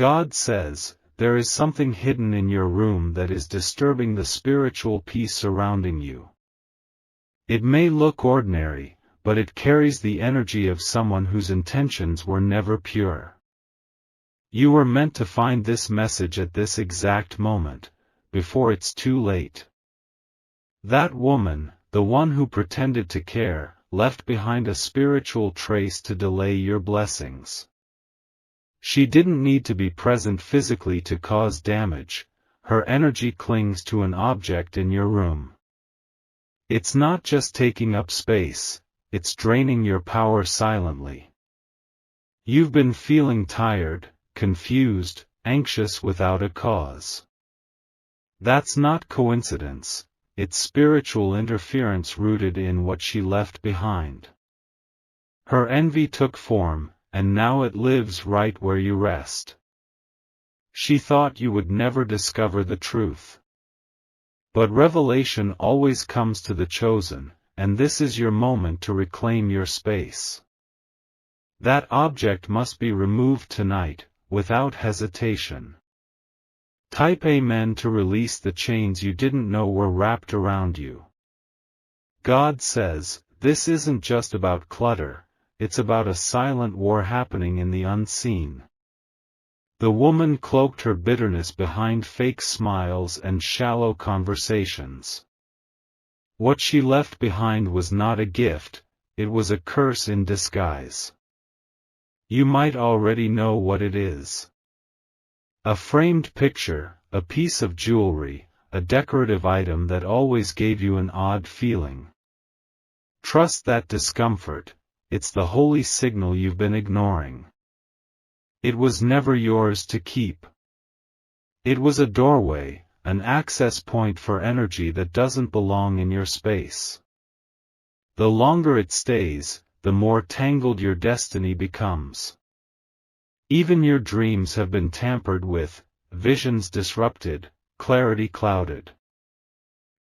God says, there is something hidden in your room that is disturbing the spiritual peace surrounding you. It may look ordinary, but it carries the energy of someone whose intentions were never pure. You were meant to find this message at this exact moment, before it's too late. That woman, the one who pretended to care, left behind a spiritual trace to delay your blessings. She didn't need to be present physically to cause damage. Her energy clings to an object in your room. It's not just taking up space, it's draining your power silently. You've been feeling tired, confused, anxious without a cause. That's not coincidence, it's spiritual interference rooted in what she left behind. Her envy took form, and now it lives right where you rest. She thought you would never discover the truth. But revelation always comes to the chosen, and this is your moment to reclaim your space. That object must be removed tonight, without hesitation. Type Amen to release the chains you didn't know were wrapped around you. God says, this isn't just about clutter, it's about a silent war happening in the unseen. The woman cloaked her bitterness behind fake smiles and shallow conversations. What she left behind was not a gift, it was a curse in disguise. You might already know what it is. A framed picture, a piece of jewelry, a decorative item that always gave you an odd feeling. Trust that discomfort, it's the holy signal you've been ignoring. It was never yours to keep. It was a doorway, an access point for energy that doesn't belong in your space. The longer it stays, the more tangled your destiny becomes. Even your dreams have been tampered with, visions disrupted, clarity clouded.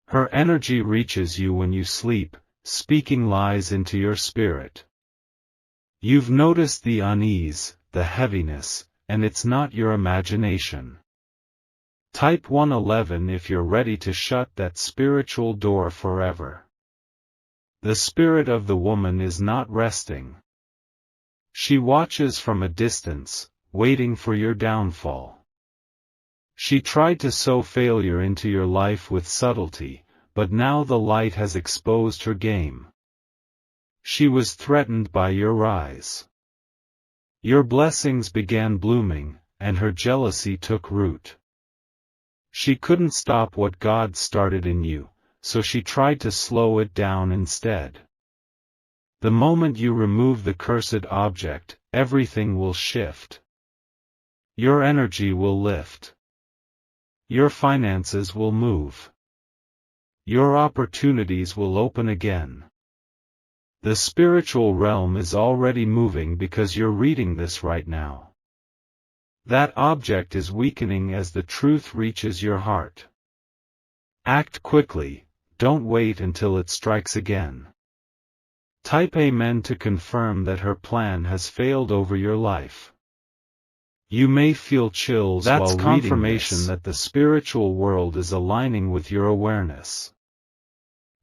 Her energy reaches you when you sleep, speaking lies into your spirit. You've noticed the unease, the heaviness, and it's not your imagination. Type 111 if you're ready to shut that spiritual door forever. The spirit of the woman is not resting. She watches from a distance, waiting for your downfall. She tried to sow failure into your life with subtlety, but now the light has exposed her game. She was threatened by your rise. Your blessings began blooming, and her jealousy took root. She couldn't stop what God started in you, so she tried to slow it down instead. The moment you remove the cursed object, everything will shift. Your energy will lift. Your finances will move. Your opportunities will open again. The spiritual realm is already moving because you're reading this right now. That object is weakening as the truth reaches your heart. Act quickly, don't wait until it strikes again. Type Amen to confirm that her plan has failed over your life. You may feel chills while reading this. That's confirmation that the spiritual world is aligning with your awareness.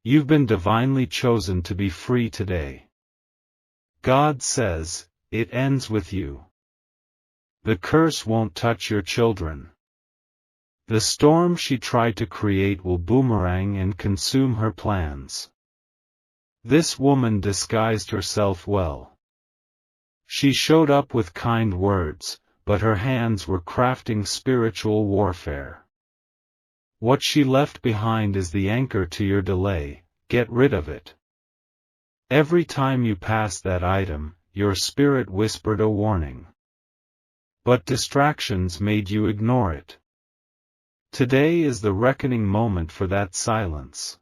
You've been divinely chosen to be free today. God says, it ends with you. The curse won't touch your children. The storm she tried to create will boomerang and consume her plans. This woman disguised herself well. She showed up with kind words, but her hands were crafting spiritual warfare. What she left behind is the anchor to your delay, get rid of it. Every time you passed that item, your spirit whispered a warning. But distractions made you ignore it. Today is the reckoning moment for that silence.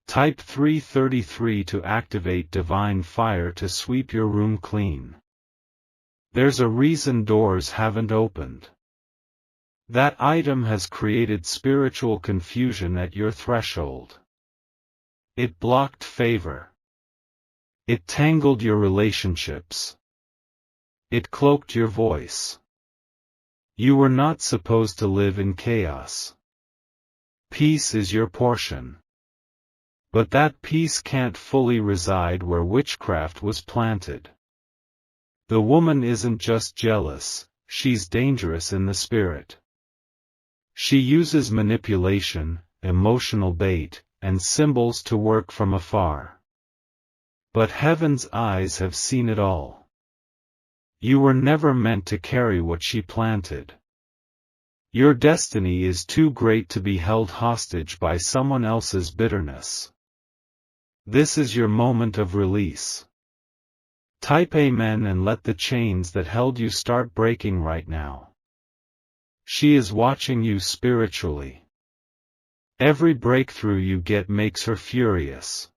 Type 333 to activate divine fire to sweep your room clean. There's a reason doors haven't opened. That item has created spiritual confusion at your threshold. It blocked favor. It tangled your relationships. It cloaked your voice. You were not supposed to live in chaos. Peace is your portion. But that peace can't fully reside where witchcraft was planted. The woman isn't just jealous, she's dangerous in the spirit. She uses manipulation, emotional bait, and symbols to work from afar. But heaven's eyes have seen it all. You were never meant to carry what she planted. Your destiny is too great to be held hostage by someone else's bitterness. This is your moment of release. Type Amen and let the chains that held you start breaking right now. She is watching you spiritually. Every breakthrough you get makes her furious.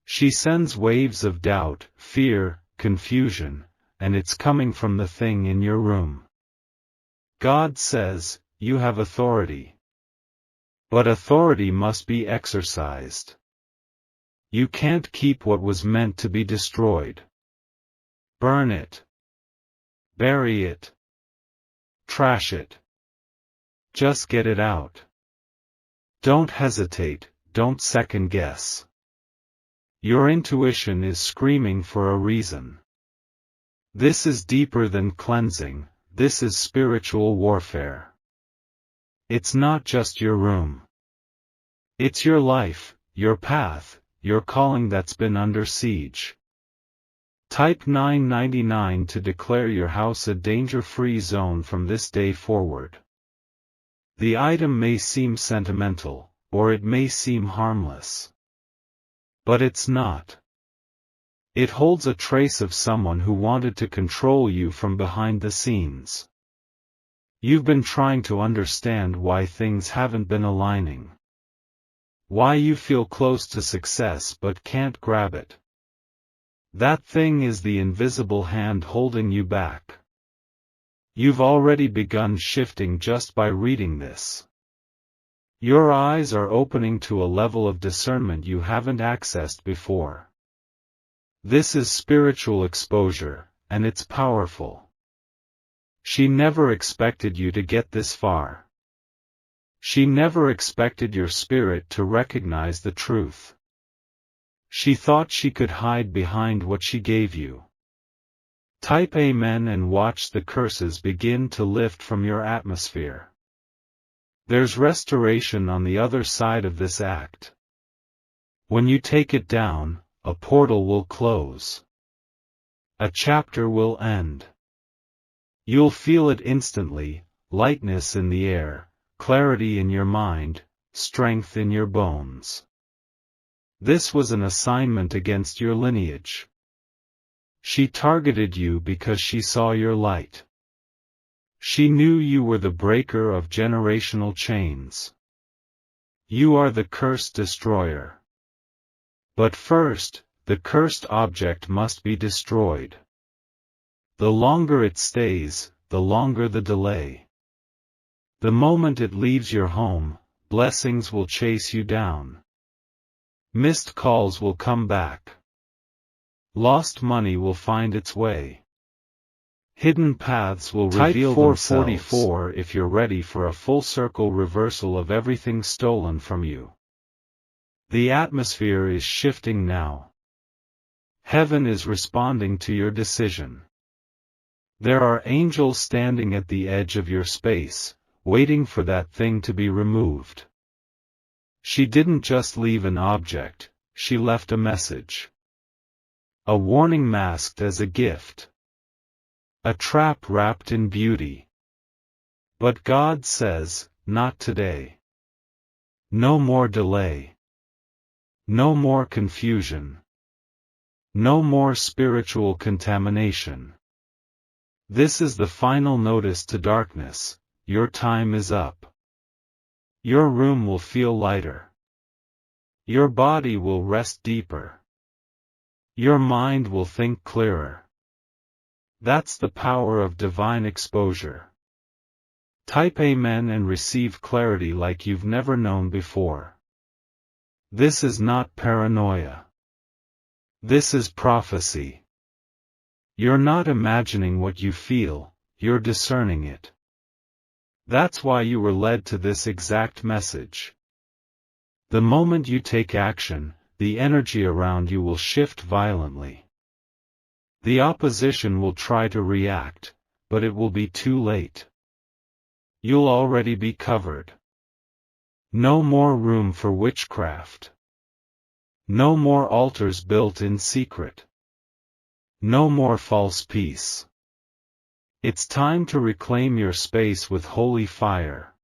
She sends waves of doubt, fear, confusion, and it's coming from the thing in your room. God says, you have authority. But authority must be exercised. You can't keep what was meant to be destroyed. Burn it. Bury it. Trash it. Just get it out. Don't hesitate, don't second guess. Your intuition is screaming for a reason. This is deeper than cleansing, this is spiritual warfare. It's not just your room. It's your life, your path, your calling that's been under siege. Type 999 to declare your house a danger-free zone from this day forward. The item may seem sentimental, or it may seem harmless. But it's not. It holds a trace of someone who wanted to control you from behind the scenes. You've been trying to understand why things haven't been aligning. Why you feel close to success but can't grab it. That thing is the invisible hand holding you back. You've already begun shifting just by reading this. Your eyes are opening to a level of discernment you haven't accessed before. This is spiritual exposure, and it's powerful. She never expected you to get this far. She never expected your spirit to recognize the truth. She thought she could hide behind what she gave you. Type Amen and watch the curses begin to lift from your atmosphere. There's restoration on the other side of this act. When you take it down, a portal will close. A chapter will end. You'll feel it instantly, lightness in the air, clarity in your mind, strength in your bones. This was an assignment against your lineage. She targeted you because she saw your light. She knew you were the breaker of generational chains. You are the cursed destroyer. But first, the cursed object must be destroyed. The longer it stays, the longer the delay. The moment it leaves your home, blessings will chase you down. Missed calls will come back. Lost money will find its way. Hidden paths will reveal themselves. Type 444 if you're ready for a full-circle reversal of everything stolen from you. The atmosphere is shifting now. Heaven is responding to your decision. There are angels standing at the edge of your space, waiting for that thing to be removed. She didn't just leave an object, she left a message. A warning masked as a gift. A trap wrapped in beauty. But God says, not today. No more delay. No more confusion. No more spiritual contamination. This is the final notice to darkness, your time is up. Your room will feel lighter. Your body will rest deeper. Your mind will think clearer. That's the power of divine exposure. Type Amen and receive clarity like you've never known before. This is not paranoia. This is prophecy. You're not imagining what you feel, you're discerning it. That's why you were led to this exact message. The moment you take action, the energy around you will shift violently. The opposition will try to react, but it will be too late. You'll already be covered. No more room for witchcraft. No more altars built in secret. No more false peace. It's time to reclaim your space with holy fire.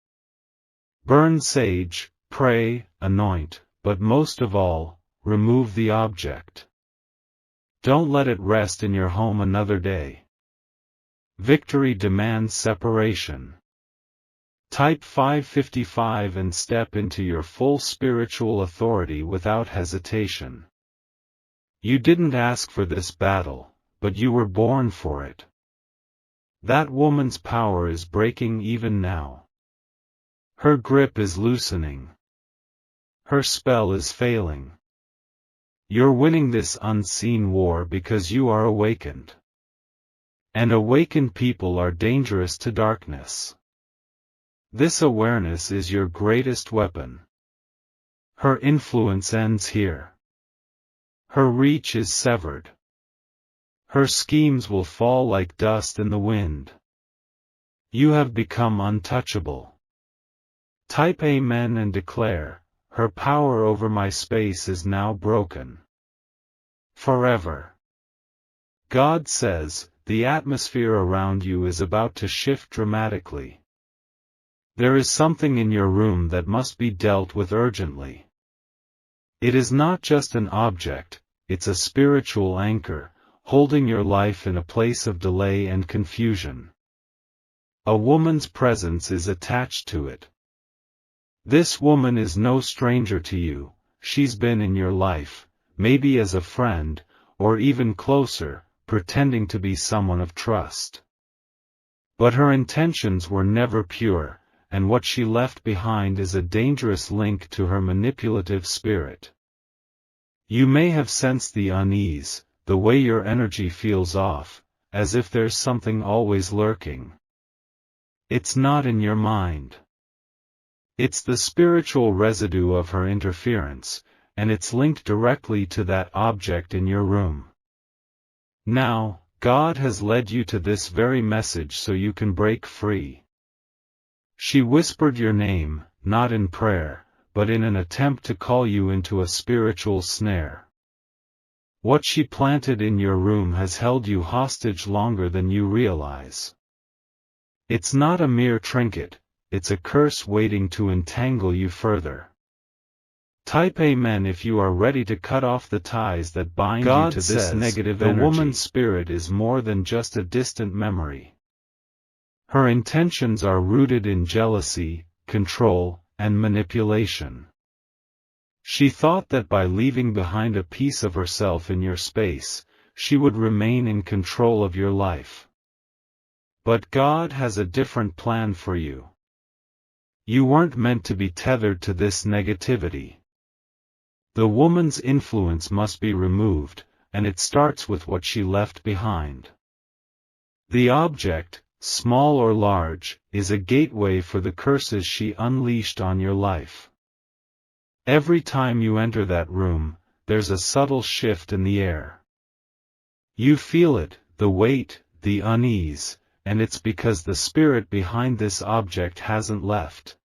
Burn sage, pray, anoint, but most of all, remove the object. Don't let it rest in your home another day. Victory demands separation. Type 555 and step into your full spiritual authority without hesitation. You didn't ask for this battle, but you were born for it. That woman's power is breaking even now. Her grip is loosening. Her spell is failing. You're winning this unseen war because you are awakened. And awakened people are dangerous to darkness. This awareness is your greatest weapon. Her influence ends here. Her reach is severed. Her schemes will fall like dust in the wind. You have become untouchable. Type Amen and declare, her power over my space is now broken. Forever. God says, the atmosphere around you is about to shift dramatically. There is something in your room that must be dealt with urgently. It is not just an object, it's a spiritual anchor, holding your life in a place of delay and confusion. A woman's presence is attached to it. This woman is no stranger to you, she's been in your life, maybe as a friend, or even closer, pretending to be someone of trust. But her intentions were never pure, and what she left behind is a dangerous link to her manipulative spirit. You may have sensed the unease, the way your energy feels off, as if there's something always lurking. It's not in your mind. It's the spiritual residue of her interference, and it's linked directly to that object in your room. Now, God has led you to this very message so you can break free. She whispered your name, not in prayer, but in an attempt to call you into a spiritual snare. What she planted in your room has held you hostage longer than you realize. It's not a mere trinket, it's a curse waiting to entangle you further. Type Amen if you are ready to cut off the ties that bind you to this negative energy. The woman's spirit is more than just a distant memory. Her intentions are rooted in jealousy, control, and manipulation. She thought that by leaving behind a piece of herself in your space, she would remain in control of your life. But God has a different plan for you. You weren't meant to be tethered to this negativity. The woman's influence must be removed, and it starts with what she left behind. The object, small or large, is a gateway for the curses she unleashed on your life. Every time you enter that room, there's a subtle shift in the air. You feel it, the weight, the unease, and it's because the spirit behind this object hasn't left.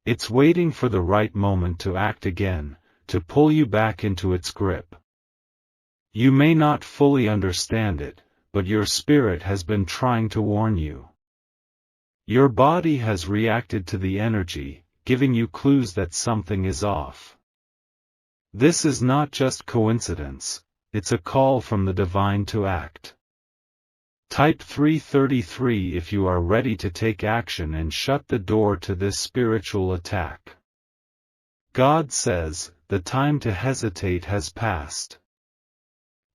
It's waiting for the right moment to act again, to pull you back into its grip. You may not fully understand it, but your spirit has been trying to warn you. Your body has reacted to the energy, giving you clues that something is off. This is not just coincidence, it's a call from the divine to act. Type 333 if you are ready to take action and shut the door to this spiritual attack. God says, the time to hesitate has passed.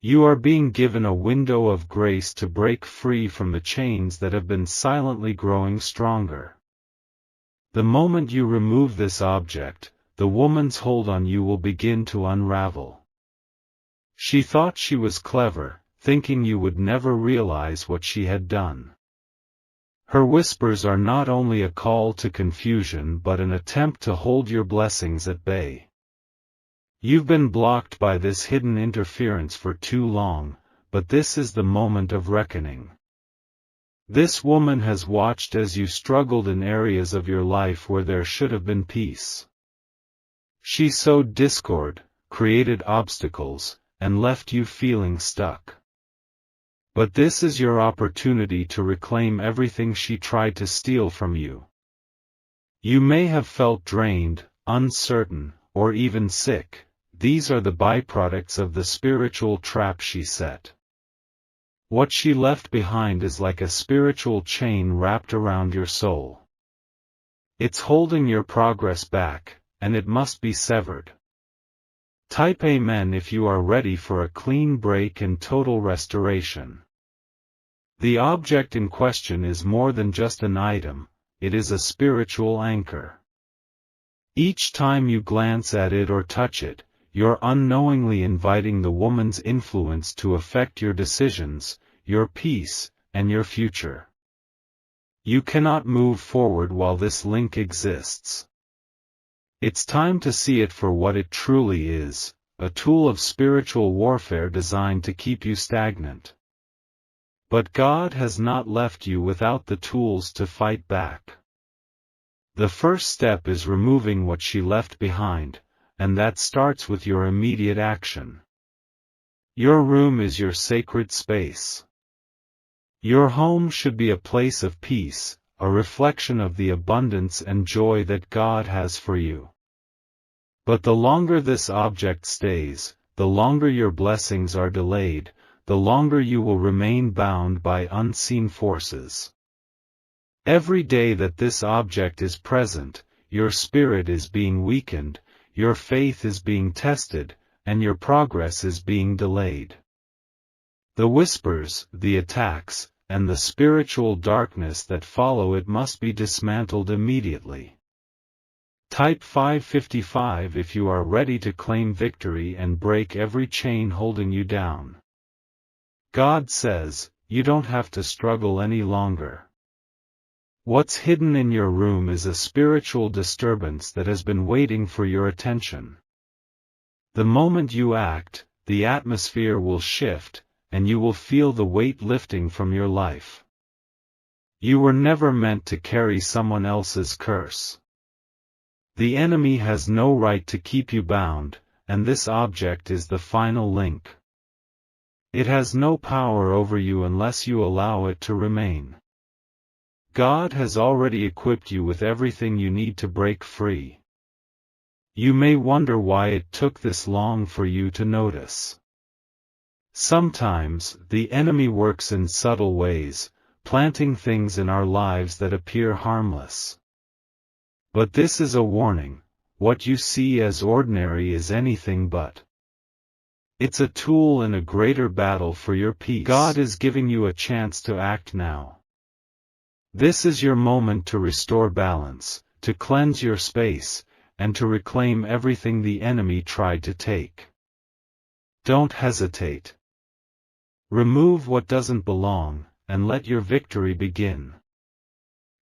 You are being given a window of grace to break free from the chains that have been silently growing stronger. The moment you remove this object, the woman's hold on you will begin to unravel. She thought she was clever, thinking you would never realize what she had done. Her whispers are not only a call to confusion but an attempt to hold your blessings at bay. You've been blocked by this hidden interference for too long, but this is the moment of reckoning. This woman has watched as you struggled in areas of your life where there should have been peace. She sowed discord, created obstacles, and left you feeling stuck. But this is your opportunity to reclaim everything she tried to steal from you. You may have felt drained, uncertain, or even sick. These are the byproducts of the spiritual trap she set. What she left behind is like a spiritual chain wrapped around your soul. It's holding your progress back, and it must be severed. Type Amen if you are ready for a clean break and total restoration. The object in question is more than just an item, it is a spiritual anchor. Each time you glance at it or touch it, you're unknowingly inviting the woman's influence to affect your decisions, your peace, and your future. You cannot move forward while this link exists. It's time to see it for what it truly is, a tool of spiritual warfare designed to keep you stagnant. But God has not left you without the tools to fight back. The first step is removing what she left behind, and that starts with your immediate action. Your room is your sacred space. Your home should be a place of peace, a reflection of the abundance and joy that God has for you. But the longer this object stays, the longer your blessings are delayed, the longer you will remain bound by unseen forces. Every day that this object is present, your spirit is being weakened, your faith is being tested, and your progress is being delayed. The whispers, the attacks, and the spiritual darkness that follow it must be dismantled immediately. Type 555 if you are ready to claim victory and break every chain holding you down. God says, you don't have to struggle any longer. What's hidden in your room is a spiritual disturbance that has been waiting for your attention. The moment you act, the atmosphere will shift, and you will feel the weight lifting from your life. You were never meant to carry someone else's curse. The enemy has no right to keep you bound, and this object is the final link. It has no power over you unless you allow it to remain. God has already equipped you with everything you need to break free. You may wonder why it took this long for you to notice. Sometimes, the enemy works in subtle ways, planting things in our lives that appear harmless. But this is a warning, what you see as ordinary is anything but. It's a tool in a greater battle for your peace. God is giving you a chance to act now. This is your moment to restore balance, to cleanse your space, and to reclaim everything the enemy tried to take. Don't hesitate. Remove what doesn't belong, and let your victory begin.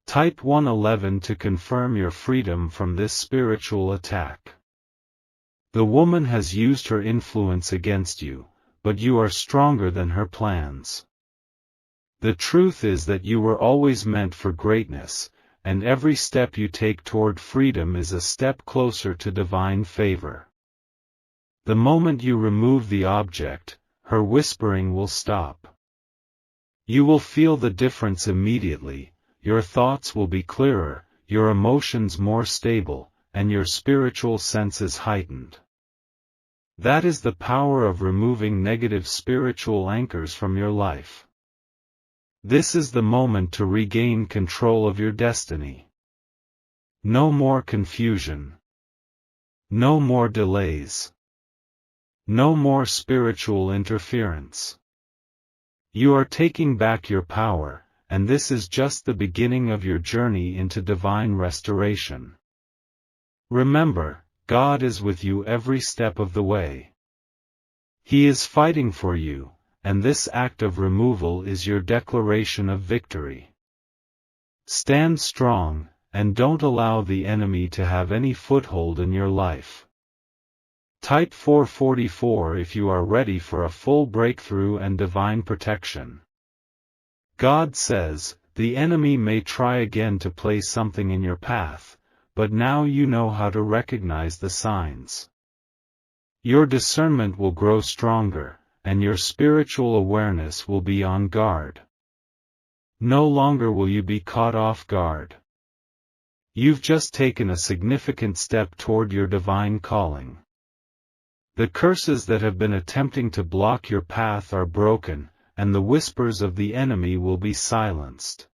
Type 111 to confirm your freedom from this spiritual attack. The woman has used her influence against you, but you are stronger than her plans. The truth is that you were always meant for greatness, and every step you take toward freedom is a step closer to divine favor. The moment you remove the object, her whispering will stop. You will feel the difference immediately, your thoughts will be clearer, your emotions more stable, and your spiritual senses heightened. That is the power of removing negative spiritual anchors from your life. This is the moment to regain control of your destiny. No more confusion. No more delays. No more spiritual interference. You are taking back your power, and this is just the beginning of your journey into divine restoration. Remember, God is with you every step of the way. He is fighting for you, and this act of removal is your declaration of victory. Stand strong, and don't allow the enemy to have any foothold in your life. Type 444 if you are ready for a full breakthrough and divine protection. God says, the enemy may try again to place something in your path, but now you know how to recognize the signs. Your discernment will grow stronger, and your spiritual awareness will be on guard. No longer will you be caught off guard. You've just taken a significant step toward your divine calling. The curses that have been attempting to block your path are broken, and the whispers of the enemy will be silenced.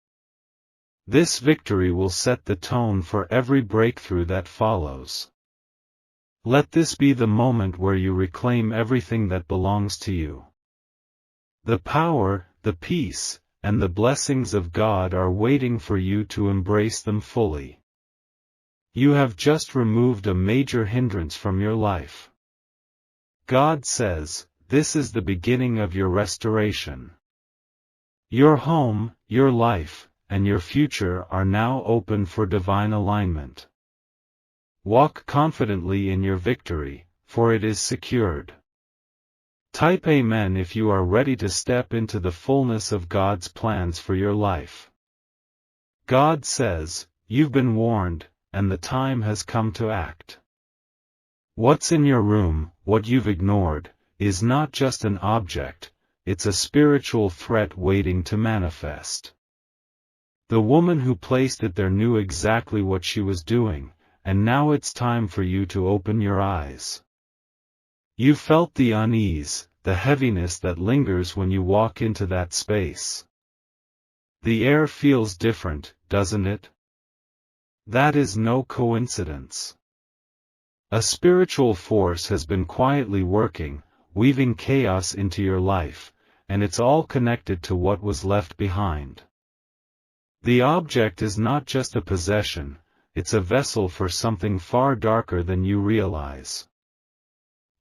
This victory will set the tone for every breakthrough that follows. Let this be the moment where you reclaim everything that belongs to you. The power, the peace, and the blessings of God are waiting for you to embrace them fully. You have just removed a major hindrance from your life. God says, this is the beginning of your restoration. Your home, your life, and your future are now open for divine alignment. Walk confidently in your victory, for it is secured. Type Amen if you are ready to step into the fullness of God's plans for your life. God says, you've been warned, and the time has come to act. What's in your room, what you've ignored, is not just an object, it's a spiritual threat waiting to manifest. The woman who placed it there knew exactly what she was doing, and now it's time for you to open your eyes. You felt the unease, the heaviness that lingers when you walk into that space. The air feels different, doesn't it? That is no coincidence. A spiritual force has been quietly working, weaving chaos into your life, and it's all connected to what was left behind. The object is not just a possession, it's a vessel for something far darker than you realize.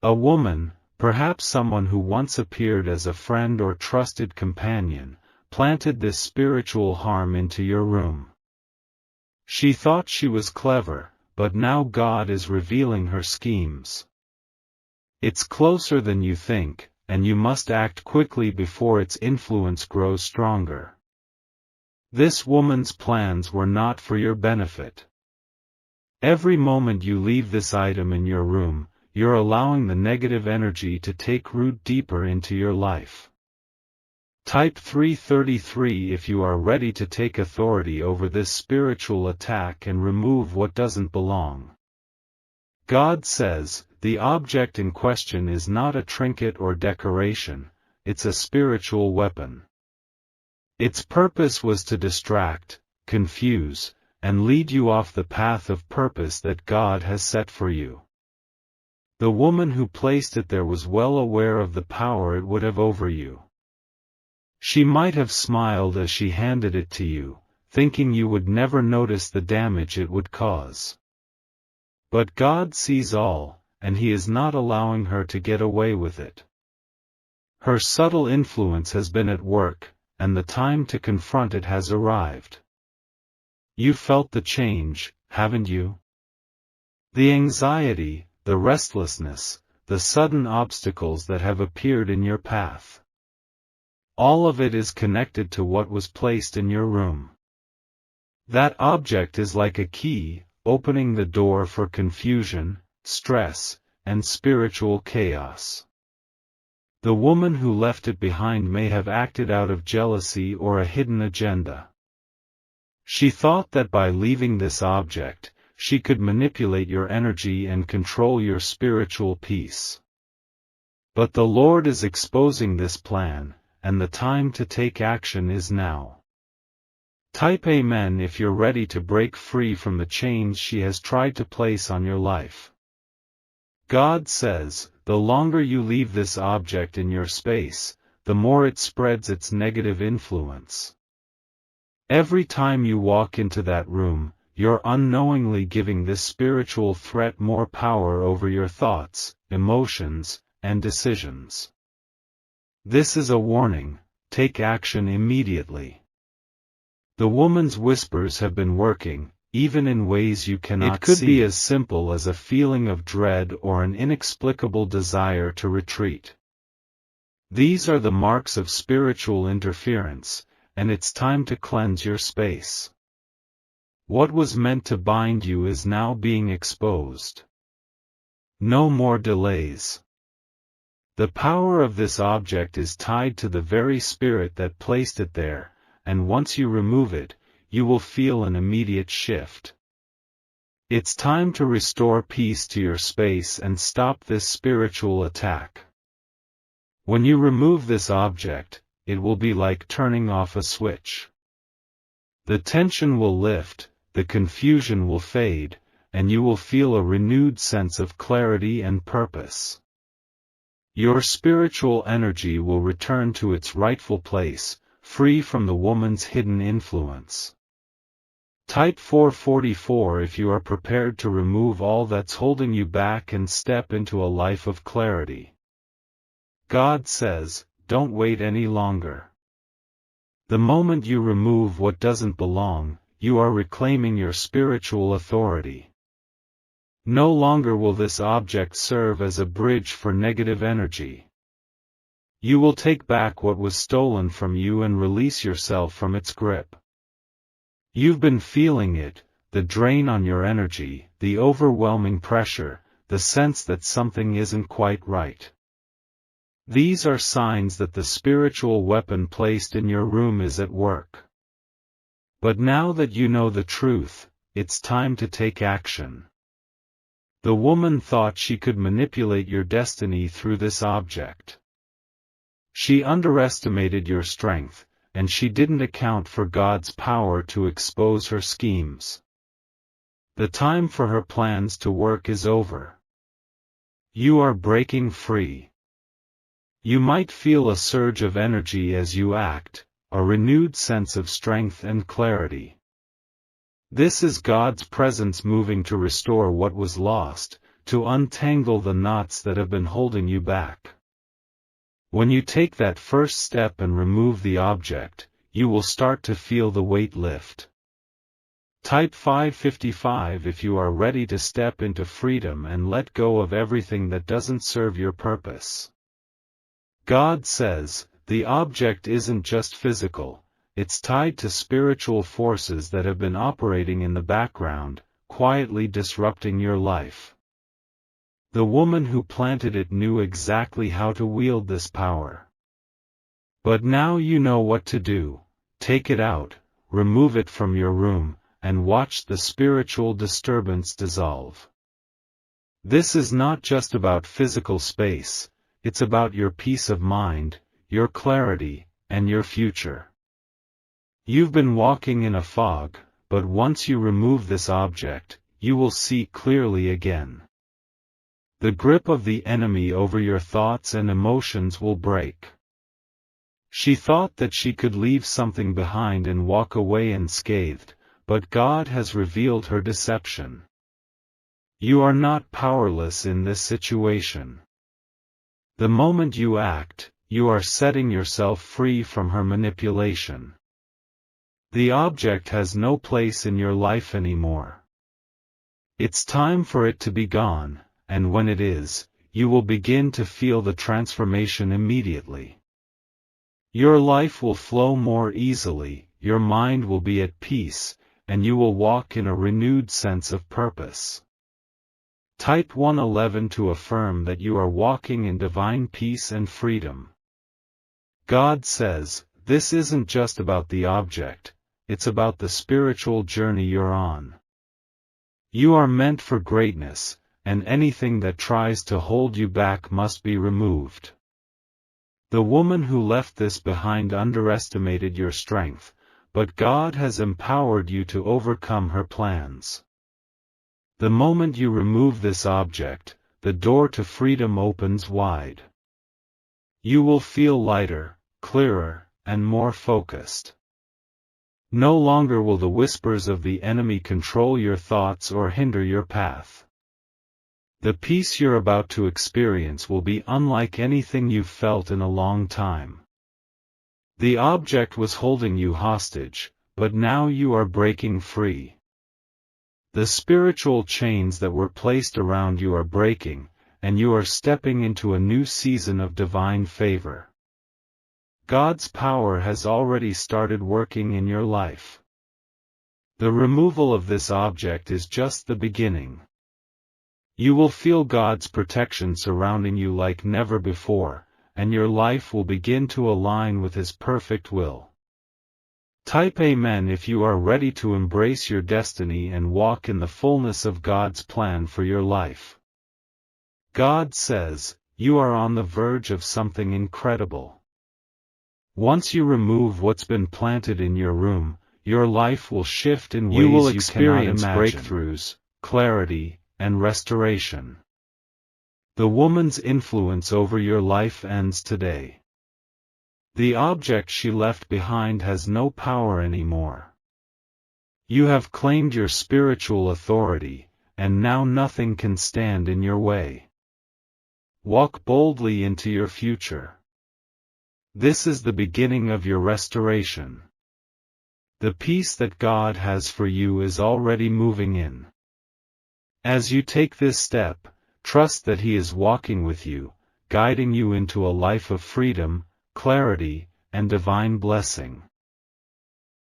A woman, perhaps someone who once appeared as a friend or trusted companion, planted this spiritual harm into your room. She thought she was clever, but now God is revealing her schemes. It's closer than you think, and you must act quickly before its influence grows stronger. This woman's plans were not for your benefit. Every moment you leave this item in your room, you're allowing the negative energy to take root deeper into your life. Type 333 if you are ready to take authority over this spiritual attack and remove what doesn't belong. God says, the object in question is not a trinket or decoration, it's a spiritual weapon. Its purpose was to distract, confuse, and lead you off the path of purpose that God has set for you. The woman who placed it there was well aware of the power it would have over you. She might have smiled as she handed it to you, thinking you would never notice the damage it would cause. But God sees all, and He is not allowing her to get away with it. Her subtle influence has been at work, and the time to confront it has arrived. You felt the change, haven't you? The anxiety, the restlessness, the sudden obstacles that have appeared in your path. All of it is connected to what was placed in your room. That object is like a key, opening the door for confusion, stress, and spiritual chaos. The woman who left it behind may have acted out of jealousy or a hidden agenda. She thought that by leaving this object, she could manipulate your energy and control your spiritual peace. But the Lord is exposing this plan, and the time to take action is now. Type Amen if you're ready to break free from the chains she has tried to place on your life. God says, the longer you leave this object in your space, the more it spreads its negative influence. Every time you walk into that room, you're unknowingly giving this spiritual threat more power over your thoughts, emotions, and decisions. This is a warning, take action immediately. The woman's whispers have been working, even in ways you cannot see. It could be as simple as a feeling of dread or an inexplicable desire to retreat. These are the marks of spiritual interference, and it's time to cleanse your space. What was meant to bind you is now being exposed. No more delays. The power of this object is tied to the very spirit that placed it there, and once you remove it, you will feel an immediate shift. It's time to restore peace to your space and stop this spiritual attack. When you remove this object, it will be like turning off a switch. The tension will lift, the confusion will fade, and you will feel a renewed sense of clarity and purpose. Your spiritual energy will return to its rightful place, free from the woman's hidden influence. Type 444 if you are prepared to remove all that's holding you back and step into a life of clarity. God says, don't wait any longer. The moment you remove what doesn't belong, you are reclaiming your spiritual authority. No longer will this object serve as a bridge for negative energy. You will take back what was stolen from you and release yourself from its grip. You've been feeling it, the drain on your energy, the overwhelming pressure, the sense that something isn't quite right. These are signs that the spiritual weapon placed in your room is at work. But now that you know the truth, it's time to take action. The woman thought she could manipulate your destiny through this object. She underestimated your strength, and she didn't account for God's power to expose her schemes. The time for her plans to work is over. You are breaking free. You might feel a surge of energy as you act, a renewed sense of strength and clarity. This is God's presence moving to restore what was lost, to untangle the knots that have been holding you back. When you take that first step and remove the object, you will start to feel the weight lift. Type 555 if you are ready to step into freedom and let go of everything that doesn't serve your purpose. God says, the object isn't just physical, it's tied to spiritual forces that have been operating in the background, quietly disrupting your life. The woman who planted it knew exactly how to wield this power. But now you know what to do. Take it out, remove it from your room, and watch the spiritual disturbance dissolve. This is not just about physical space, it's about your peace of mind, your clarity, and your future. You've been walking in a fog, but once you remove this object, you will see clearly again. The grip of the enemy over your thoughts and emotions will break. She thought that she could leave something behind and walk away unscathed, but God has revealed her deception. You are not powerless in this situation. The moment you act, you are setting yourself free from her manipulation. The object has no place in your life anymore. It's time for it to be gone, and when it is, you will begin to feel the transformation immediately. Your life will flow more easily, your mind will be at peace, and you will walk in a renewed sense of purpose. Type 111 to affirm that you are walking in divine peace and freedom. God says, this isn't just about the object, it's about the spiritual journey you're on. You are meant for greatness, and anything that tries to hold you back must be removed. The woman who left this behind underestimated your strength, but God has empowered you to overcome her plans. The moment you remove this object, the door to freedom opens wide. You will feel lighter, clearer, and more focused. No longer will the whispers of the enemy control your thoughts or hinder your path. The peace you're about to experience will be unlike anything you've felt in a long time. The object was holding you hostage, but now you are breaking free. The spiritual chains that were placed around you are breaking, and you are stepping into a new season of divine favor. God's power has already started working in your life. The removal of this object is just the beginning. You will feel God's protection surrounding you like never before, and your life will begin to align with His perfect will. Type Amen if you are ready to embrace your destiny and walk in the fullness of God's plan for your life. God says, you are on the verge of something incredible. Once you remove what's been planted in your room, your life will shift in ways you will experience breakthroughs, clarity, and restoration. The woman's influence over your life ends today. The object she left behind has no power anymore. You have claimed your spiritual authority, and now nothing can stand in your way. Walk boldly into your future. This is the beginning of your restoration. The peace that God has for you is already moving in. As you take this step, trust that He is walking with you, guiding you into a life of freedom, clarity, and divine blessing.